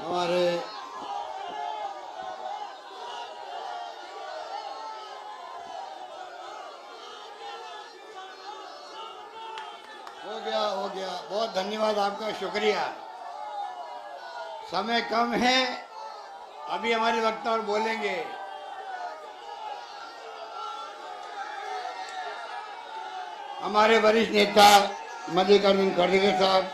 हमारे हो गया। बहुत धन्यवाद आपका, शुक्रिया। समय कम है, अभी हमारे वक्ता और बोलेंगे। हमारे वरिष्ठ नेता मल्लिकार्जुन खड़गे साहब,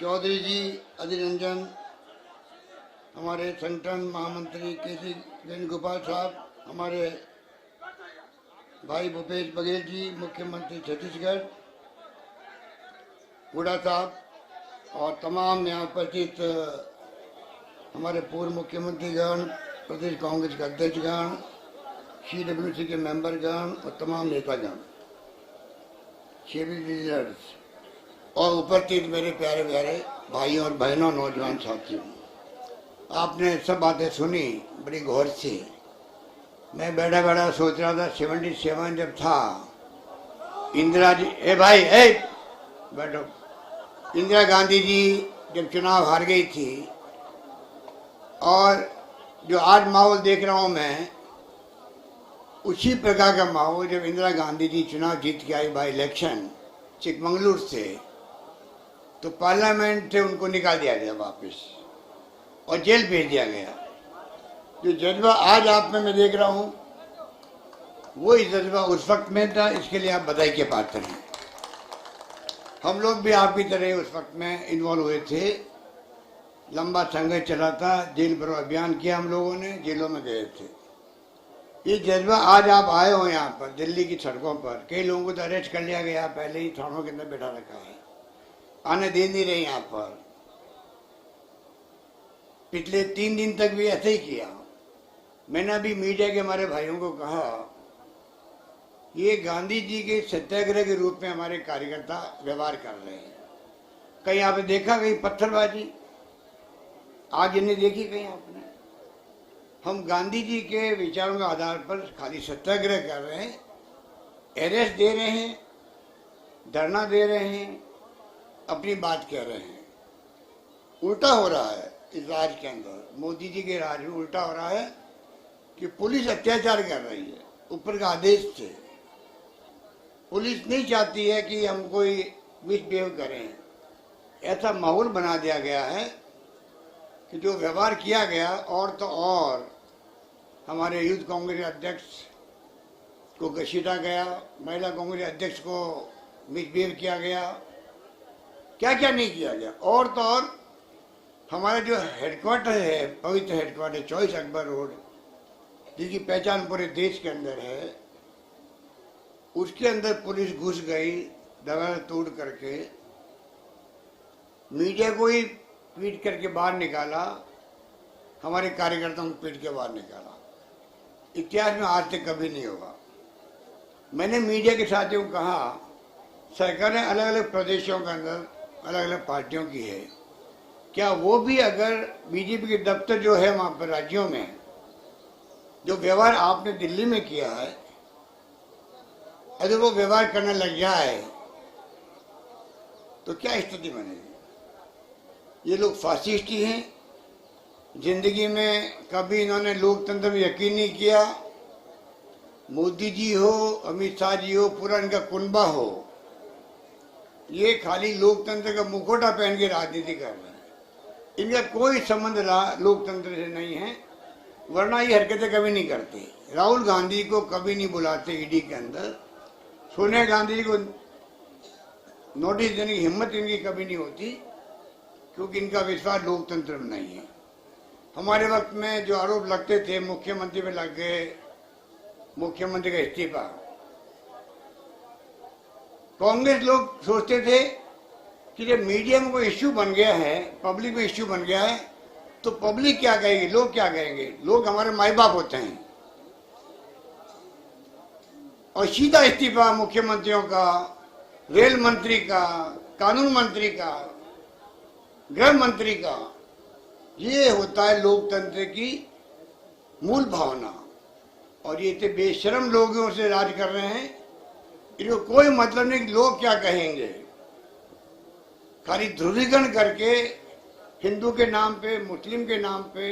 चौधरी जी अधीर रंजन, हमारे संगठन महामंत्री केसी वेणुगोपाल साहब, हमारे भाई भूपेश बघेल जी मुख्यमंत्री छत्तीसगढ़, हुड्डा साहब और तमाम यहाँ उपस्थित हमारे पूर्व मुख्यमंत्रीगण, प्रदेश कांग्रेस के अध्यक्षगण, CWC के मेंबरगण और तमाम नेतागण, लीडर्स और उपस्थित मेरे प्यारे प्यारे भाइयों और बहनों, नौजवान साथियों, आपने सब बातें सुनी बड़ी गौर से। मैं बैठा बैठा सोच रहा था 77 जब था, इंदिरा जी, बैठो, इंदिरा गांधी जी जब चुनाव हार गई थी, और जो आज माहौल देख रहा हूं मैं, उसी प्रकार का माहौल जब इंदिरा गांधी जी चुनाव जीत के आई बाई इलेक्शन चिकमंगलुरु से, तो पार्लियामेंट से उनको निकाल दिया गया वापस और जेल भेज दिया गया। जो जज्बा आज आप में मैं देख रहा हूं, वो ही जज्बा उस वक्त में था। इसके लिए आप बधाई के पात्र हैं। हम लोग भी आपकी तरह उस वक्त में इन्वॉल्व हुए थे, लंबा संघर्ष चला था, जेल भरो अभियान किया हम लोगों ने, जेलों में गए थे। ये जज्बा आज आप आए हो यहाँ पर दिल्ली की सड़कों पर, कई लोगों को तो अरेस्ट कर लिया गया, पहले ही थानों के अंदर बैठा रखा है, आने दे नहीं रहे यहाँ पर। पिछले 3 दिन तक भी ऐसे ही किया। मैंने अभी मीडिया के हमारे भाइयों को कहा, ये गांधी जी के सत्याग्रह के रूप में हमारे कार्यकर्ता व्यवहार कर रहे हैं। कहीं आपने देखा कहीं पत्थरबाजी आज इन्हें देखी कहीं आपने? हम गांधी जी के विचारों के आधार पर खाली सत्याग्रह कर रहे हैं, अरेस्ट दे रहे हैं, धरना दे रहे हैं, अपनी बात कह रहे हैं। उल्टा हो रहा है इस राज के अंदर, मोदी जी के राज में उल्टा हो रहा है कि पुलिस अत्याचार कर रही है ऊपर का आदेश से। पुलिस नहीं चाहती है कि हम कोई मिसबिहेव करें। ऐसा माहौल बना दिया गया है कि जो व्यवहार किया गया, और तो और हमारे यूथ कांग्रेस अध्यक्ष को घसीटा गया, महिला कांग्रेस अध्यक्ष को मिसबिहेव किया गया, क्या क्या नहीं किया गया। और तो और हमारा जो हेडक्वार्टर है, पवित्र हेडक्वार्टर चॉइस अकबर रोड, जिसकी पहचान पूरे देश के अंदर है, उसके अंदर पुलिस घुस गई दरवाजा तोड़ करके, मीडिया को ही पीट करके बाहर निकाला, हमारे कार्यकर्ताओं को पीट के बाहर निकाला। इतिहास में आज तक कभी नहीं होगा। मैंने मीडिया के साथियों को कहा, सरकारें अलग अलग प्रदेशों के अंदर अलग अलग पार्टियों की है, क्या वो भी अगर बीजेपी के दफ्तर जो है वहां पर राज्यों में जो व्यवहार आपने दिल्ली में किया है, अगर वो व्यवहार करने लग जाए तो क्या स्थिति बनेगी? ये लोग फासिस्ट ही हैं। जिंदगी में कभी इन्होंने लोकतंत्र में यकीन नहीं किया। मोदी जी हो, अमित शाह जी हो, पूरा इनका कुनबा हो, ये खाली लोकतंत्र का मुखौटा पहन के राजनीति कर रहे हैं। इनका कोई संबंध लोकतंत्र से नहीं है, वरना ये हरकतें कभी नहीं करते। राहुल गांधी को कभी नहीं बुलाते ईडी के अंदर, सोनिया गांधी जी को नोटिस देने की हिम्मत इनकी कभी नहीं होती, क्योंकि इनका विश्वास लोकतंत्र में नहीं है। हमारे वक्त में जो आरोप लगते थे, मुख्यमंत्री पे लग गए, मुख्यमंत्री का इस्तीफा, कांग्रेस लोग सोचते थे कि जब मीडिया में कोई इश्यू बन गया है, पब्लिक में इश्यू बन गया है, तो पब्लिक क्या कहेगी, लोग क्या कहेंगे? लोग हमारे माई बाप होते हैं। और सीधा इस्तीफा मुख्यमंत्रियों का, रेल मंत्री का, कानून मंत्री का, गृह मंत्री का, ये होता है लोकतंत्र की मूल भावना। और ये इतने बेशर्म लोगों से राज कर रहे हैं, इनको कोई मतलब नहीं कि लोग क्या कहेंगे। खाली ध्रुवीकरण करके हिंदू के नाम पे, मुस्लिम के नाम पे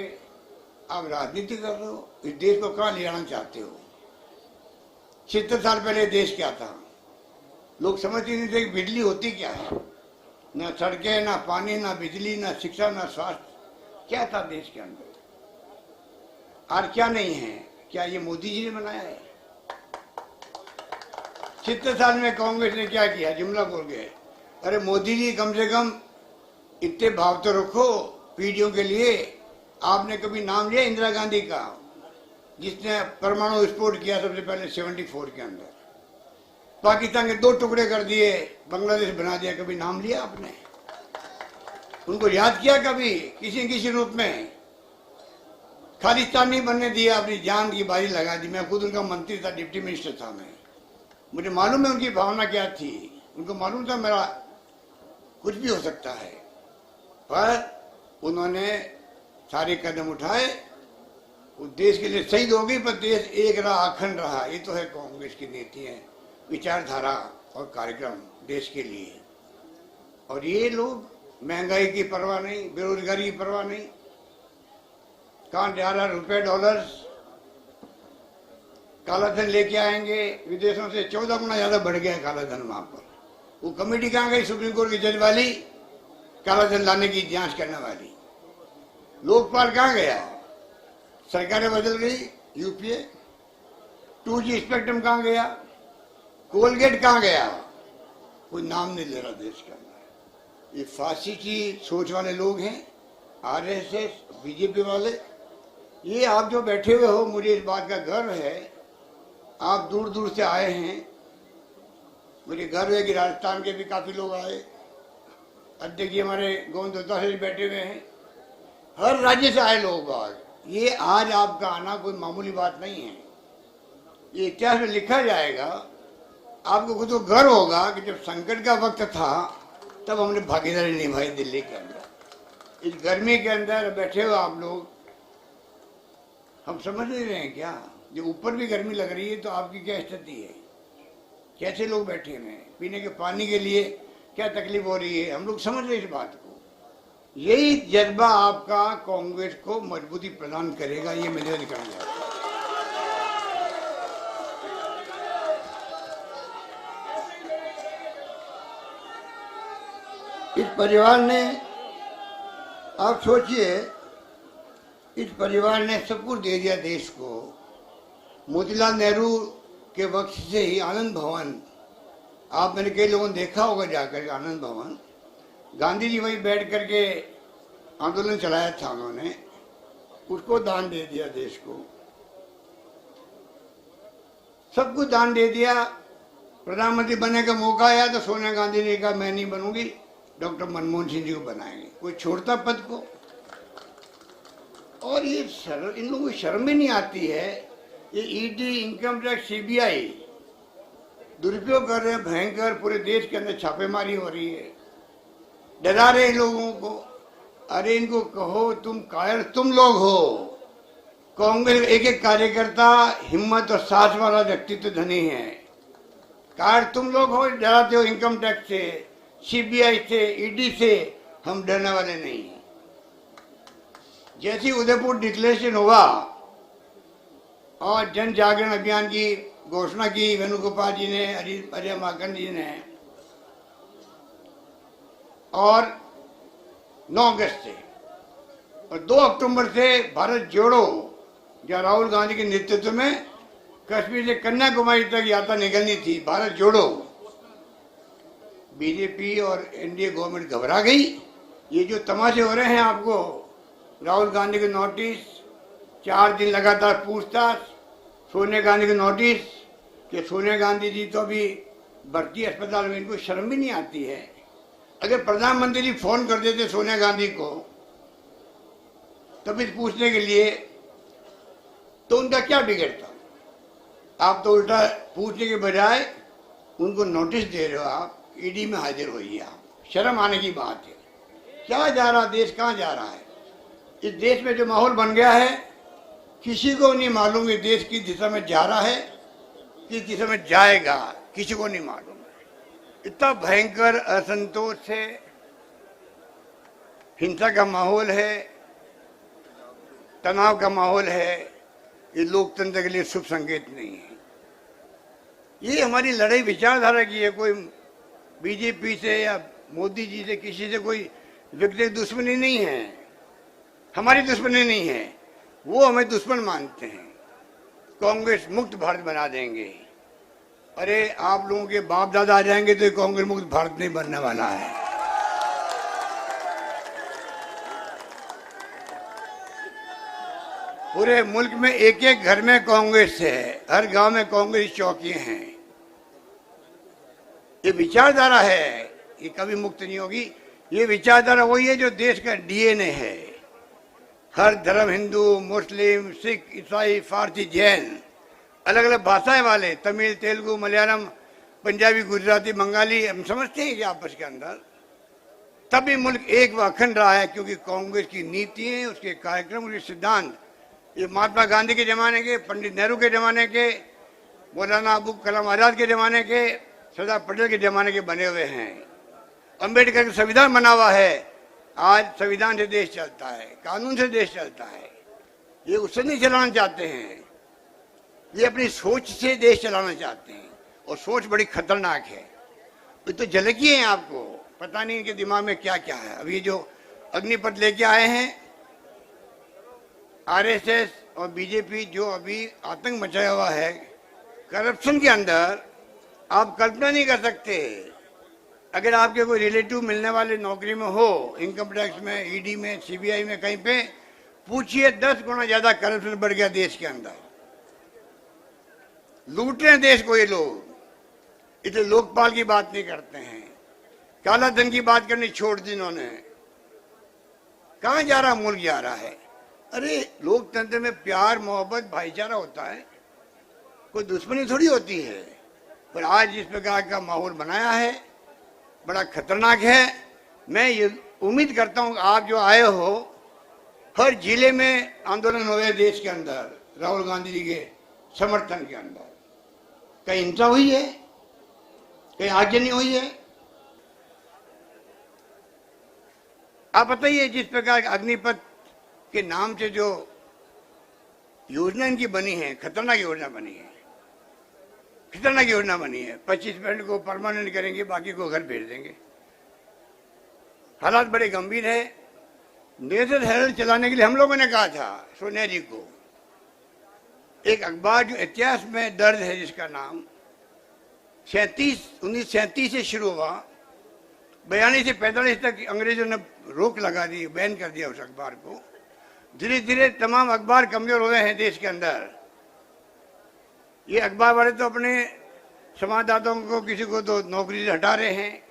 आप राजनीति कर रहे हो। इस देश को कहाँ ले जाना चाहते हो? 76 साल पहले देश क्या था? लोग समझते नहीं थे कि बिजली होती क्या है। ना सड़कें, ना पानी, ना बिजली, ना शिक्षा, ना स्वास्थ्य। क्या था देश के अंदर? आज क्या नहीं है? क्या ये मोदी जी ने बनाया है? 76 साल में कांग्रेस ने क्या किया? जुमला बोल गए, अरे मोदी जी कम से कम इतने भाव तो रखो पीढ़ियों के लिए। आपने कभी नाम लिया इंदिरा गांधी का, जिसने परमाणु विस्फोट किया सबसे पहले 74 के अंदर? पाकिस्तान के 2 टुकड़े कर दिए, बांग्लादेश बना दिया। कभी नाम लिया आपने? उनको याद किया कभी किसी किसी रूप में? खालिस्तान नहीं बनने दिया, अपनी जान की बाजी लगा दी। मैं खुद उनका मंत्री था, डिप्टी मिनिस्टर था मैं। मुझे मालूम है उनकी भावना क्या थी। उनको मालूम था मेरा कुछ भी हो सकता है, पर उन्होंने सारे कदम उठाए। वो देश के लिए शहीद हो गई, पर देश एक रहा, अखंड रहा। ये तो है कांग्रेस की नीति है, विचारधारा और कार्यक्रम देश के लिए। और ये लोग महंगाई की परवाह नहीं, बेरोजगारी की परवाह नहीं। कहाँ जा रहा रुपए डॉलर्स? काला धन लेके आएंगे विदेशों से। 14 गुना ज्यादा बढ़ गया है काला धन वहां पर। वो कमेटी कहाँ गई सुप्रीम कोर्ट की जज वाली, काला धन लाने की जांच करने वाली? लोकपाल कहाँ गया? सरकारें बदल गई, यूपीए। 2G स्पेक्ट्रम कहाँ गया? कोलगेट कहाँ गया? कोई नाम नहीं ले रहा देश के अंदर। ये फांसी की सोच वाले लोग हैं, आरएसएस, बीजेपी वाले। ये आप जो बैठे हुए हो, मुझे इस बात का गर्व है, आप दूर दूर से आए हैं। मुझे गर्व है कि राजस्थान के भी काफी लोग आए। अध्यक्ष जी हमारे गोविंद दत्ता से बैठे हुए हैं। हर राज्य से आए लोग आज। ये आज आपका आना कोई मामूली बात नहीं है। ये इतिहास में लिखा जाएगा। आपको खुद को गर्व होगा कि जब संकट का वक्त था तब हमने भागीदारी निभाई दिल्ली के अंदर। इस गर्मी के अंदर बैठे हो आप लोग, हम समझ नहीं रहे हैं क्या? जो ऊपर भी गर्मी लग रही है तो आपकी क्या स्थिति है? कैसे लोग बैठे हुए हैं? पीने के पानी के लिए क्या तकलीफ हो रही है? हम लोग समझ रहे हैं इस बात को। यही जज्बा आपका कांग्रेस को मजबूती प्रदान करेगा, ये मेरे निकल गया। इस परिवार ने, आप सोचिए, इस परिवार ने सब कुछ दे दिया देश को। मोतीलाल नेहरू के वक्त से ही आनंद भवन, आप मैंने कई लोगों ने देखा होगा जाकर आनंद भवन, गांधी जी वहीं बैठ करके आंदोलन चलाया था उन्होंने, उसको दान दे दिया देश को। सब कुछ दान दे दिया। प्रधानमंत्री बनने का मौका आया तो सोनिया गांधी ने कहा मैं नहीं बनूंगी, डॉक्टर मनमोहन सिंह जी को बनाएंगे। कोई छोड़ता पद को? और ये इन लोगों को शर्म ही नहीं आती है। ये ईडी, इनकम टैक्स, सीबीआई दुरुपयोग कर रहे हैं भयंकर। पूरे देश के अंदर छापेमारी हो रही है, डरा रहे हैं लोगों को। अरे इनको कहो तुम कायर तुम लोग हो। कांग्रेस एक एक कार्यकर्ता हिम्मत और साहस वाला व्यक्तित्व धनी है। कायर तुम लोग हो, डराते हो इनकम टैक्स से, सीबीआई से, ईडी से। हम डरने वाले नहीं हैं। जैसी उदयपुर डिक्लेरेशन हुआ और जन जागरण अभियान की घोषणा की वेणुगोपाल जी ने, अजय माकन जी ने, और 9 अगस्त से और 2 अक्टूबर से भारत जोड़ो, जहाँ राहुल गांधी के नेतृत्व में कश्मीर से कन्याकुमारी तक यात्रा निकलनी थी, भारत जोड़ो। बीजेपी और एनडीए गवर्नमेंट घबरा गई। ये जो तमाशे हो रहे हैं आपको, राहुल गांधी के नोटिस, 4 दिन लगातार पूछताछ, सोनिया गांधी के नोटिस कि सोनिया गांधी जी तो अभी भर्ती अस्पताल में, इनको शर्म भी नहीं आती है। अगर प्रधानमंत्री जी फोन कर देते सोनिया गांधी को तभी पूछने के लिए, तो उनका क्या बिगड़ता? आप तो उल्टा पूछने के बजाय उनको नोटिस दे रहे हो। आप ईडी में हाजिर होइए। आप शर्म आने की बात है। क्या जा रहा देश, कहाँ जा रहा है? इस देश में जो माहौल बन गया है, किसी को नहीं मालूम ये देश किस दिशा में जा रहा है, किस दिशा में जाएगा, किसी को नहीं मालूम। इतना भयंकर असंतोष है, हिंसा का माहौल है, तनाव का माहौल है, ये लोकतंत्र के लिए शुभ संकेत नहीं है। ये हमारी लड़ाई विचारधारा की है, कोई बीजेपी से या मोदी जी से किसी से कोई व्यक्तिगत दुश्मनी नहीं है, हमारी दुश्मनी नहीं है। वो हमें दुश्मन मानते हैं। कांग्रेस मुक्त भारत बना देंगे। अरे आप लोगों के बाप दादा आ जाएंगे तो कांग्रेस मुक्त भारत नहीं बनने वाला है। पूरे मुल्क में एक एक घर में कांग्रेस है, हर गांव में कांग्रेस चौकियां हैं। ये विचारधारा है, ये कभी मुक्त नहीं होगी। ये विचारधारा वही है जो देश का डीएनए है। हर धर्म, हिंदू, मुस्लिम, सिख, ईसाई, फारसी, जैन, अलग अलग भाषाएं वाले, तमिल, तेलुगु, मलयालम, पंजाबी, गुजराती, बंगाली, हम समझते हैं कि आपस के अंदर तभी मुल्क एक व अखंड रहा है, क्योंकि कांग्रेस की नीतियां, उसके कार्यक्रम, उसके सिद्धांत ये महात्मा गांधी के जमाने के, पंडित नेहरू के जमाने के, मौलाना अबुल कलाम आजाद के जमाने के, सरदार पटेल के जमाने के बने हुए हैं। अंबेडकर का संविधान बना हुआ है। आज संविधान से देश चलता है, कानून से देश चलता है। ये उससे नहीं चलाना चाहते हैं, ये अपनी सोच से देश चलाना चाहते हैं, और सोच बड़ी खतरनाक है। ये तो झलकी है, आपको पता नहीं इनके दिमाग में क्या क्या है। अब ये जो अग्निपथ लेके आए हैं आरएसएस और बीजेपी, जो अभी आतंक मचाया हुआ है करप्शन के अंदर, आप कल्पना नहीं कर सकते। अगर आपके कोई रिलेटिव मिलने वाले नौकरी में हो, इनकम टैक्स में, ईडी में, सीबीआई में, कहीं पे पूछिए 10 गुना ज्यादा करप्शन बढ़ गया देश के अंदर। लूट रहे हैं देश को ये लोग। इसे लोकपाल की बात नहीं करते हैं, काला धन की बात करनी छोड़ दी इन्होंने। कहां जा रहा मुल्क, जा रहा है। अरे लोकतंत्र में प्यार, मोहब्बत, भाईचारा होता है, कोई दुश्मनी थोड़ी होती है। पर आज जिस प्रकार का माहौल बनाया है बड़ा खतरनाक है। मैं ये उम्मीद करता हूं आप जो आए हो, हर जिले में आंदोलन हुए देश के अंदर राहुल गांधी जी के समर्थन के अंदर। कहीं हिंसा हुई है, कहीं आगजनी हुई है? आप बताइए, जिस प्रकार अग्निपथ के नाम से जो योजना इनकी बनी है, खतरनाक योजना बनी है, खतरनाक योजना बनी है। 25% को परमानेंट करेंगे, बाकी को घर भेज देंगे। हालात बड़े गंभीर है। नेशनल हेराल्ड चलाने के लिए हम लोगों ने कहा था सोनिया जी को, एक अखबार जो इतिहास में दर्ज है, जिसका नाम 1937 से शुरू हुआ, 42 से 45 तक अंग्रेजों ने रोक लगा दी, बैन कर दिया उस अखबार को। धीरे धीरे तमाम अखबार कमजोर हो गए हैं देश के अंदर। ये अखबार वाले तो अपने संवाददाताओं को, किसी को तो नौकरी से हटा रहे हैं,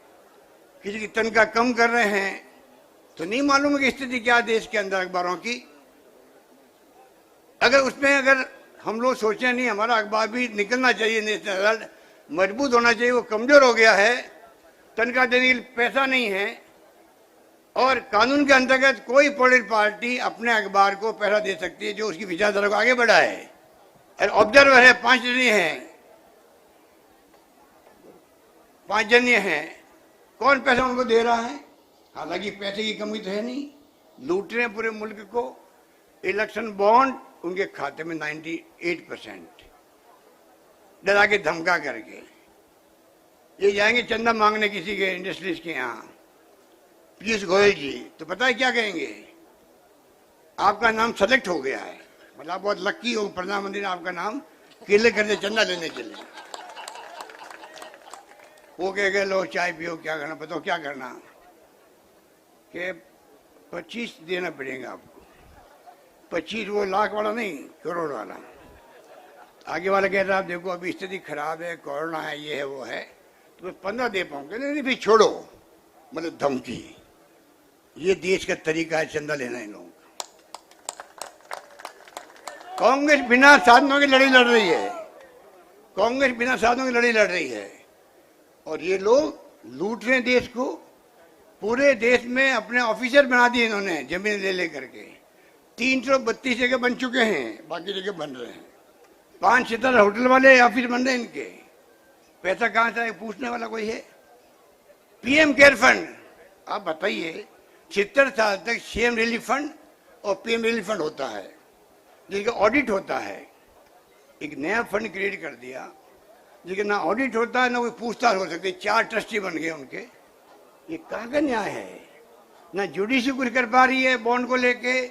किसी की तनख्वाह कम कर रहे हैं। तो नहीं मालूम है कि स्थिति क्या है देश के अंदर अखबारों की। अगर हम लोग सोचे नहीं हमारा अखबार भी निकलना चाहिए, नेशनल हेराल्ड मजबूत होना चाहिए, वो कमजोर हो गया है, तनख्वाह देने के लिए पैसा नहीं है, और कानून के अंतर्गत कोई पॉलिटिकल पार्टी अपने अखबार को पैसा दे सकती है जो उसकी विचारधारा को आगे बढ़ाए। ऑब्जर्वर है, 5 जने हैं, कौन पैसा उनको दे रहा है? हालांकि पैसे की कमी तो है नहीं, लूट रहे हैं पूरे मुल्क को। इलेक्शन बॉन्ड उनके खाते में 98%, डरा के धमका करके। ये जाएंगे चंदा मांगने किसी के इंडस्ट्रीज के यहाँ, पीयूष गोयल जी, तो पता है क्या कहेंगे? आपका नाम सेलेक्ट हो गया है, मतलब आप बहुत लक्की हो, प्रधानमंत्री ने आपका नाम केले करके चंदा लेने के लिए। वो कह गए लो चाय पियो, क्या करना, बताओ क्या करना? कि 25 देना पड़ेगा आपको। 25 वो लाख वाला नहीं, करोड़ वाला। आगे वाला कह रहा है, आप देखो अभी स्थिति खराब है, कोरोना है, ये है वो है, तो मैं 15 दे पाऊंगा। नहीं फिर छोड़ो, मतलब धमकी। ये देश का तरीका है चंदा लेना इन लोगों का। कांग्रेस बिना साधनों की लड़ाई लड़ रही है, कांग्रेस बिना साधनों की लड़ाई लड़ रही है, और ये लोग लूट रहे हैं देश को। पूरे देश में अपने ऑफिसर बना दिए इन्होंने, जमीन ले करके। 332 जगह बन चुके हैं, बाकी जगह बन रहे हैं। 5 सितारा होटल वाले ऑफिस बन रहे हैं इनके। पैसा कहां से पूछने वाला कोई है? पीएम केयर फंड, आप बताइए 70 साल तक सीएम रिलीफ फंड और पीएम रिलीफ फंड होता है, जिसका ऑडिट होता है। एक नया फंड क्रिएट कर दिया जिसका ना ऑडिट होता है ना कोई पूछताछ हो सकती। 4 ट्रस्टी बन गए उनके। ये कहाँ का न्याय है? ना जुडिशरी कुछ कर पा रही है बॉन्ड को लेके,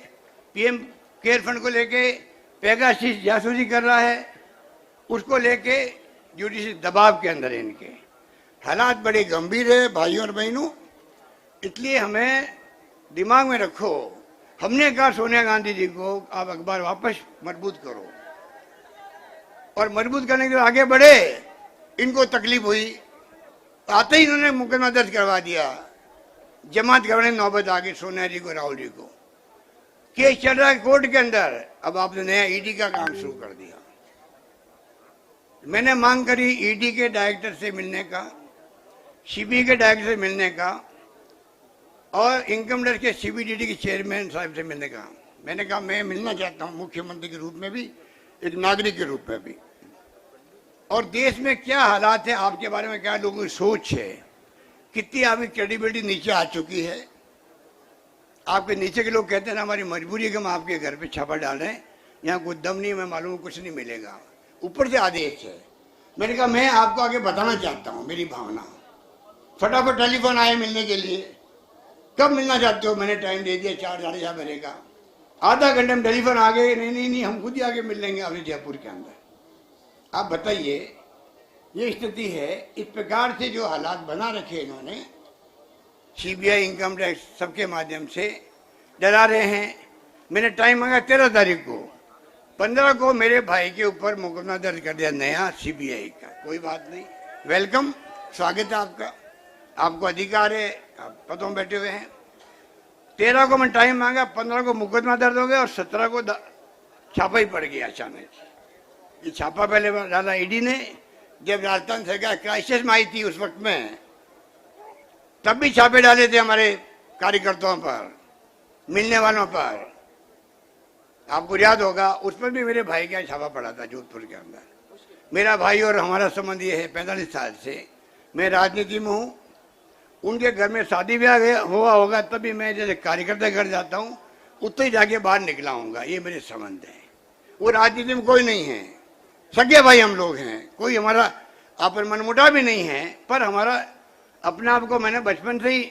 पीएम केयर फंड को लेके पेगासिस जासूसी कर रहा है, उसको लेके जुडिशरी दबाव के अंदर है। इनके हालात बड़े गंभीर है भाइयों और बहनों, इसलिए हमें दिमाग में रखो। हमने कहा सोनिया गांधी जी को आप अखबार वापस मजबूत करो, और मजबूत करने के लिए आगे बढ़े। इनको तकलीफ हुई, आते ही इन्होंने मुकदमा दर्ज करवा दिया, जमात करवाने नौबत आ गई सोनिया जी को, राहुल जी को। केस चल रहा है कोर्ट के अंदर। अब आपने नया ईडी का काम शुरू कर दिया। मैंने मांग करी ईडी के डायरेक्टर से मिलने का, सीबीआई के डायरेक्टर से मिलने का, और इनकम टैक्स के सीबीडीटी के चेयरमैन साहब से मिलने का। मैंने कहा मैं मिलना चाहता हूं, मुख्यमंत्री के रूप में भी, एक नागरिक के रूप में भी। और देश में क्या हालात है, आपके बारे में क्या लोगों की सोच है, कितनी आपकी क्रेडिबिलिटी नीचे आ चुकी है। आपके नीचे के लोग कहते हैं ना हमारी मजबूरी है कि हम आपके घर पे छापा डाल रहे हैं, यहाँ कोई दम नहीं, मैं मालूम कुछ नहीं मिलेगा, ऊपर से आदेश है। मैंने कहा मैं आपको आगे बताना चाहता हूँ मेरी भावना। फटाफट टेलीफोन आए मिलने के लिए। कब मिलना चाहते हो? मैंने टाइम दे दिया 4 साढ़े 4 बजे का। आधा घंटे में टेलीफोन आ गए, नहीं हम खुद ही आगे मिल लेंगे आपसे जयपुर के अंदर। आप बताइए, ये स्थिति है। इस प्रकार से जो हालात बना रखे इन्होंने, सीबीआई इनकम टैक्स सबके माध्यम से डरा रहे हैं। मैंने टाइम मांगा 13 तारीख को, 15 को मेरे भाई के ऊपर मुकदमा दर्ज कर दिया नया सीबीआई का। कोई बात नहीं, वेलकम, स्वागत है आपका, आपको अधिकार है, आप पदों में बैठे हुए हैं। 13 को मैं टाइम मांगा, 15 को मुकदमा दर्ज हो गया और 17 को छापा ही पड़ गया अचानक। ये छापा पहले डाला ईडी ने, जब राजस्थान सरकार क्राइसिस में आई थी उस वक्त में, तब भी छापे डाले थे हमारे कार्यकर्ताओं पर, मिलने वालों पर। आपको याद होगा, उस पर भी मेरे भाई का छापा पड़ा था जोधपुर के अंदर। मेरा भाई और हमारा संबंध ये है 45 साल से। मैं राजनीति में हूँ, उनके घर में शादी ब्याह हुआ होगा तभी मैं जैसे कार्यकर्ता घर जाता हूँ, उतना ही जाके बाहर निकला हूँगा। ये मेरे संबंध है। वो राजनीति में कोई नहीं है, सगे भाई हम लोग हैं, कोई हमारा आपन मनमुटाव भी नहीं है। पर हमारा अपने आप को मैंने बचपन से ही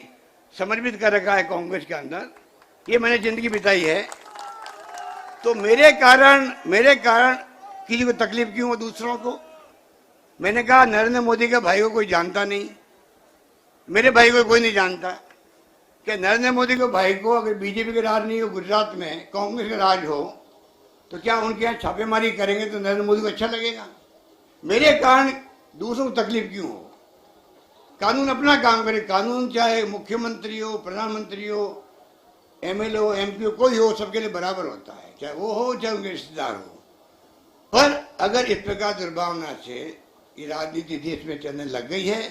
समर्पित कर रखा है कांग्रेस के अंदर, ये मैंने जिंदगी बिताई है। तो मेरे कारण किसी को तकलीफ क्यों हो दूसरों को? मैंने कहा नरेंद्र मोदी के भाई को कोई जानता नहीं, मेरे भाई को कोई नहीं जानता। कि नरेंद्र मोदी के भाई को अगर बीजेपी के राज नहीं हो, गुजरात में कांग्रेस का राज हो, तो क्या उनके यहाँ छापेमारी करेंगे तो नरेंद्र मोदी को अच्छा लगेगा? मेरे कारण दूसरों को तकलीफ क्यों हो? कानून अपना काम करे। कानून चाहे मुख्यमंत्री हो, प्रधानमंत्री हो, एमएलए हो, एमपी हो, कोई हो, सबके लिए बराबर होता है, चाहे वो हो चाहे उनके रिश्तेदार हो। पर अगर इस प्रकार दुर्भावना से ये राजनीति देश में चलने लग गई है,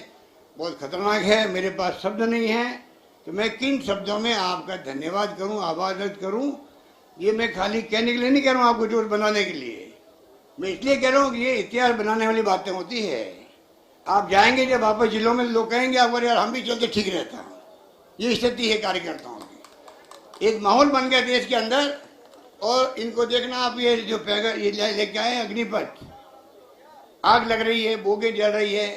बहुत खतरनाक है। मेरे पास शब्द नहीं है तो मैं किन शब्दों में आपका धन्यवाद करूं, आभार व्यक्त करूं। ये मैं खाली कहने के लिए नहीं कह रहा हूं, आपको जोर बनाने के लिए। मैं इसलिए कह रहा हूं कि ये इतिहास बनाने वाली बातें होती है। आप जाएंगे जब वापस जिलों में, लोग कहेंगे आपको यार हम भी चलते ठीक रहता। ये स्थिति है कार्यकर्ताओं की। एक माहौल बन गया देश के अंदर। और इनको देखना आप, ये जो पैगा ये लेके आए अग्निपथ, आग लग रही है, बोगे जल रही है,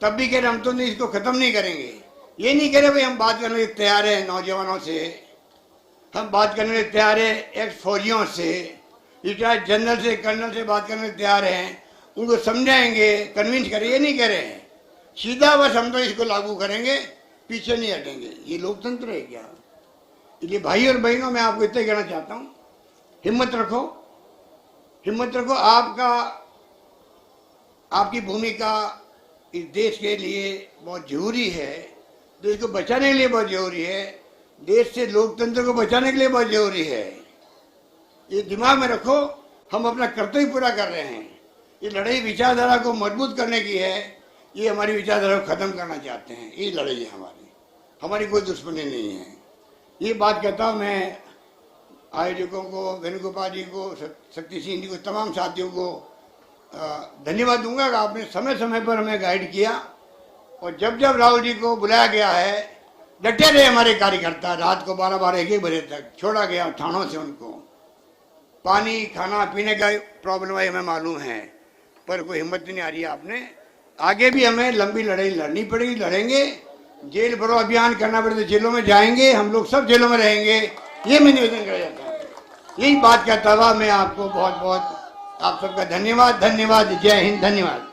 तब भी कह रहे हम तो नहीं, इसको खत्म नहीं करेंगे। ये नहीं कह रहे भाई हम बात करने के तैयार है नौजवानों से, हम बात करने के तैयार है एक्स फौजियों से, रिटायर्ड जनरल से, कर्नल से बात करने के तैयार हैं, उनको समझाएंगे, कन्विंस करेंगे। ये नहीं कह रहे हैं, सीधा बस हम तो इसको लागू करेंगे, पीछे नहीं हटेंगे। ये लोकतंत्र है क्या? इसलिए भाई और बहनों मैं आपको इतना कहना चाहता हूँ, हिम्मत रखो, हिम्मत रखो। आपकी भूमिका इस देश के लिए बहुत जरूरी है, देश को बचाने के लिए बहुत जरूरी है, देश से लोकतंत्र को बचाने के लिए बहुत जरूरी है। ये दिमाग में रखो, हम अपना कर्तव्य पूरा कर रहे हैं। ये लड़ाई विचारधारा को मजबूत करने की है, ये हमारी विचारधारा को खत्म करना चाहते हैं। ये लड़ाई है हमारी कोई दुश्मनी नहीं है। ये बात कहता हूँ मैं आयोजकों को, वेणुगोपाल जी को, शक्ति सिंह जी को, तमाम साथियों को धन्यवाद दूंगा कि आपने समय समय पर हमें गाइड किया। और जब जब राहुल जी को बुलाया गया है डटे रहे हमारे कार्यकर्ता। रात को 12-12 1-1 बजे तक छोड़ा गया थानों से उनको। पानी खाना पीने का प्रॉब्लम है, हमें मालूम है, पर कोई हिम्मत नहीं आ रही है आपने। आगे भी हमें लंबी लड़ाई लड़नी पड़ेगी, लड़ेंगे। जेल भरो अभियान करना पड़े तो जेलों में जाएंगे, हम लोग सब जेलों में रहेंगे, ये मैं निवेदन कर जाता हूँ। यही बात कहता हुआ मैं आपको बहुत बहुत आप सबका धन्यवाद। जय हिंद, धन्यवाद।